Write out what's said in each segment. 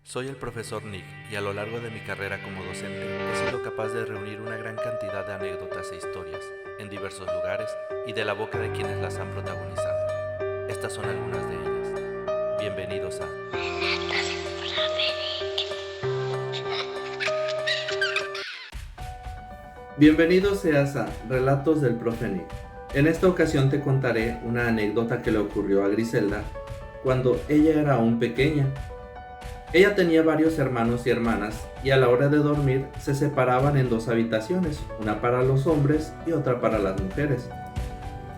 Soy el profesor Nick y a lo largo de mi carrera como docente he sido capaz de reunir una gran cantidad de anécdotas e historias en diversos lugares y de la boca de quienes las han protagonizado. Estas son algunas de ellas. Bienvenidos a... Bienvenido seas a Relatos del Profe Nick. En esta ocasión te contaré una anécdota que le ocurrió a Griselda cuando ella era aún pequeña. Ella tenía varios hermanos y hermanas y a la hora de dormir se separaban en dos habitaciones, una para los hombres y otra para las mujeres.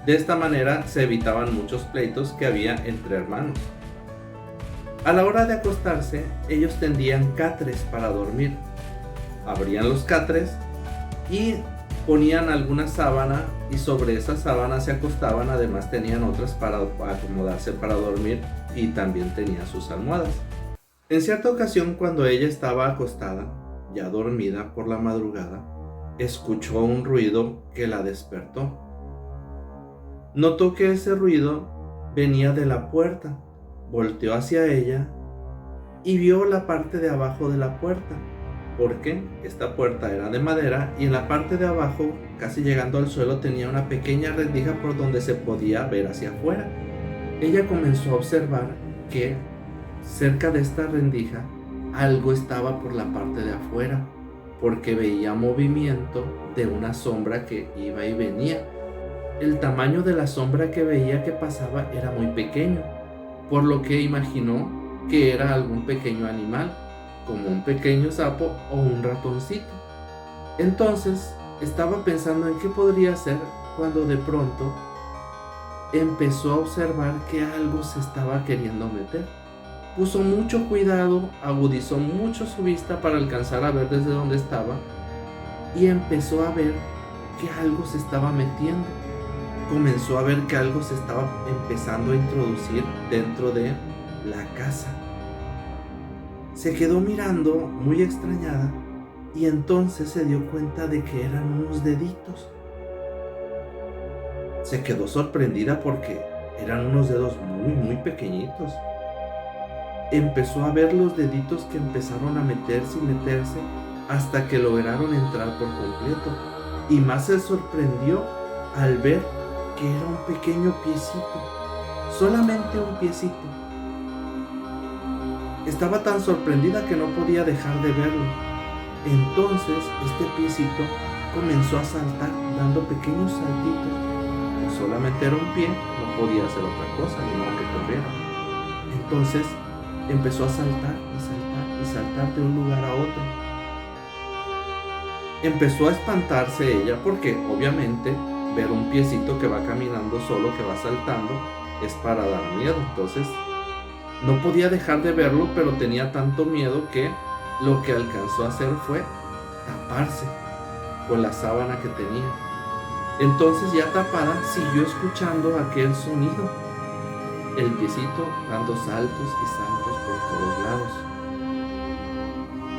De esta manera se evitaban muchos pleitos que había entre hermanos. A la hora de acostarse, ellos tendían catres para dormir. Abrían los catres y ponían alguna sábana y sobre esa sábana se acostaban. Además tenían otras para acomodarse para dormir y también tenían sus almohadas. En cierta ocasión, cuando ella estaba acostada, ya dormida por la madrugada, escuchó un ruido que la despertó. Notó que ese ruido venía de la puerta. Volteó hacia ella y vio la parte de abajo de la puerta, porque esta puerta era de madera y en la parte de abajo, casi llegando al suelo, tenía una pequeña rendija por donde se podía ver hacia afuera. Ella comenzó a observar que cerca de esta rendija algo estaba por la parte de afuera, porque veía movimiento de una sombra que iba y venía. El tamaño de la sombra que veía que pasaba era muy pequeño, por lo que imaginó que era algún pequeño animal, como un pequeño sapo o un ratoncito. Entonces estaba pensando en qué podría ser cuando de pronto empezó a observar que algo se estaba queriendo meter. Puso mucho cuidado, agudizó mucho su vista para alcanzar a ver desde donde estaba y empezó a ver que algo se estaba metiendo. Comenzó a ver que algo se estaba empezando a introducir dentro de la casa. Se quedó mirando muy extrañada y entonces se dio cuenta de que eran unos deditos. Se quedó sorprendida porque eran unos dedos muy pequeñitos. Empezó a ver los deditos que empezaron a meterse y meterse hasta que lograron entrar por completo. Y más se sorprendió al ver que era un pequeño piecito, solamente un piecito. Estaba tan sorprendida que no podía dejar de verlo. Entonces este piecito comenzó a saltar, dando pequeños saltitos. Solamente era un pie, no podía hacer otra cosa, ni modo que corriera. Entonces empezó a saltar y saltar y saltar de un lugar a otro. Empezó a espantarse ella porque obviamente ver un piecito que va caminando solo, que va saltando, es para dar miedo. Entonces no podía dejar de verlo, pero tenía tanto miedo que lo que alcanzó a hacer fue taparse con la sábana que tenía. Entonces, ya tapada, siguió escuchando aquel sonido. El piecito dando saltos y saltos por todos lados.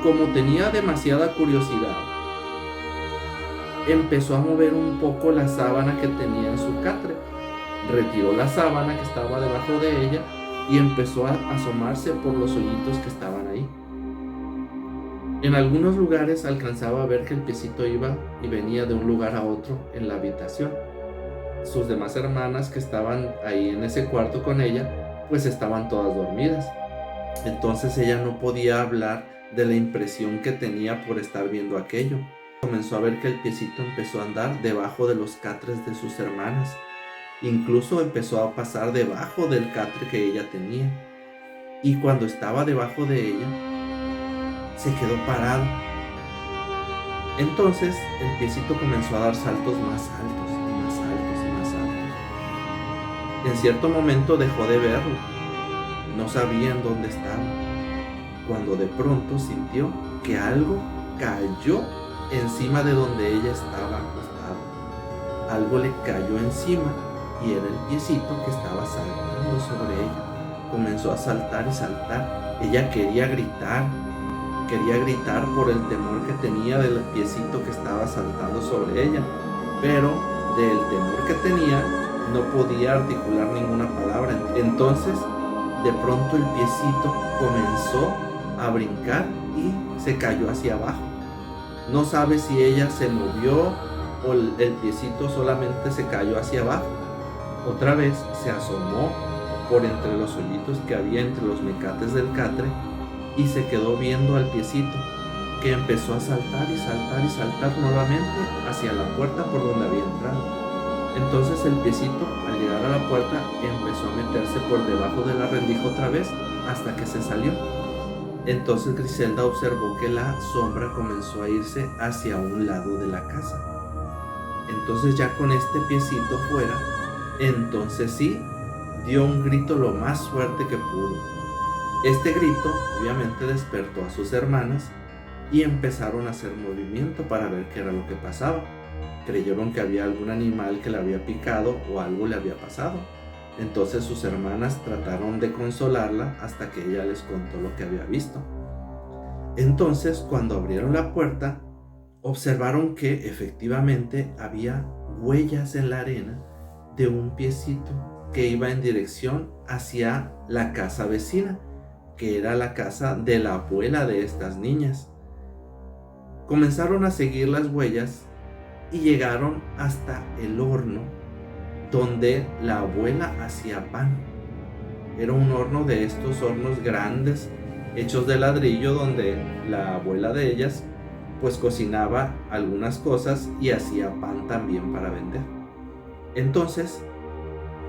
Como tenía demasiada curiosidad, empezó a mover un poco la sábana que tenía en su catre. Retiró la sábana que estaba debajo de ella y empezó a asomarse por los hoyitos que estaban ahí. En algunos lugares alcanzaba a ver que el piecito iba y venía de un lugar a otro en la habitación. Sus demás hermanas que estaban ahí en ese cuarto con ella, pues estaban todas dormidas. Entonces ella no podía hablar de la impresión que tenía por estar viendo aquello. Comenzó a ver que el piecito empezó a andar debajo de los catres de sus hermanas. Incluso empezó a pasar debajo del catre que ella tenía. Y cuando estaba debajo de ella, se quedó parado. Entonces el piecito comenzó a dar saltos más altos y más altos y más altos. En cierto momento dejó de verlo. No sabía en dónde estaba. Cuando de pronto sintió que algo cayó encima de donde ella estaba acostada. Algo le cayó encima y era el piecito que estaba saltando sobre ella. Comenzó a saltar y saltar. Ella quería gritar por el temor que tenía del piecito que estaba saltando sobre ella, pero del temor que tenía no podía articular ninguna palabra. Entonces de pronto el piecito comenzó a brincar y se cayó hacia abajo. No sabe si ella se movió o el piecito solamente se cayó hacia abajo. Otra vez se asomó por entre los hoyitos que había entre los mecates del catre y se quedó viendo al piecito, que empezó a saltar y saltar y saltar nuevamente hacia la puerta por donde había entrado. Entonces el piecito, al llegar a la puerta, empezó a meterse por debajo de la rendija otra vez hasta que se salió. Entonces Griselda observó que la sombra comenzó a irse hacia un lado de la casa. Entonces ya con este piecito fuera, entonces sí, dio un grito lo más fuerte que pudo. Este grito obviamente despertó a sus hermanas y empezaron a hacer movimiento para ver qué era lo que pasaba. Creyeron que había algún animal que le había picado o algo le había pasado. Entonces sus hermanas trataron de consolarla hasta que ella les contó lo que había visto. Entonces, cuando abrieron la puerta, observaron que efectivamente había huellas en la arena de un piecito que iba en dirección hacia la casa vecina, que era la casa de la abuela de estas niñas. Comenzaron a seguir las huellas y llegaron hasta el horno donde la abuela hacía pan. Era un horno de estos hornos grandes hechos de ladrillo, donde la abuela de ellas pues cocinaba algunas cosas y hacía pan también para vender. Entonces,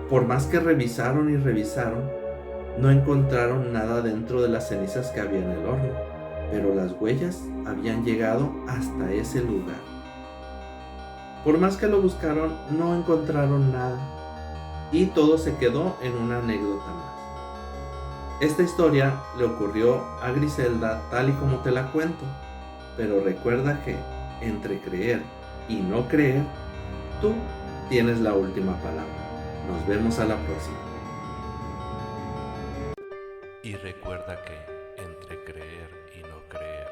por más que revisaron y revisaron, no encontraron nada dentro de las cenizas que había en el horno, pero las huellas habían llegado hasta ese lugar. Por más que lo buscaron, no encontraron nada y todo se quedó en una anécdota más. Esta historia le ocurrió a Griselda tal y como te la cuento, pero recuerda que entre creer y no creer, tú tienes la última palabra. Nos vemos a la próxima. Y recuerda que entre creer y no creer,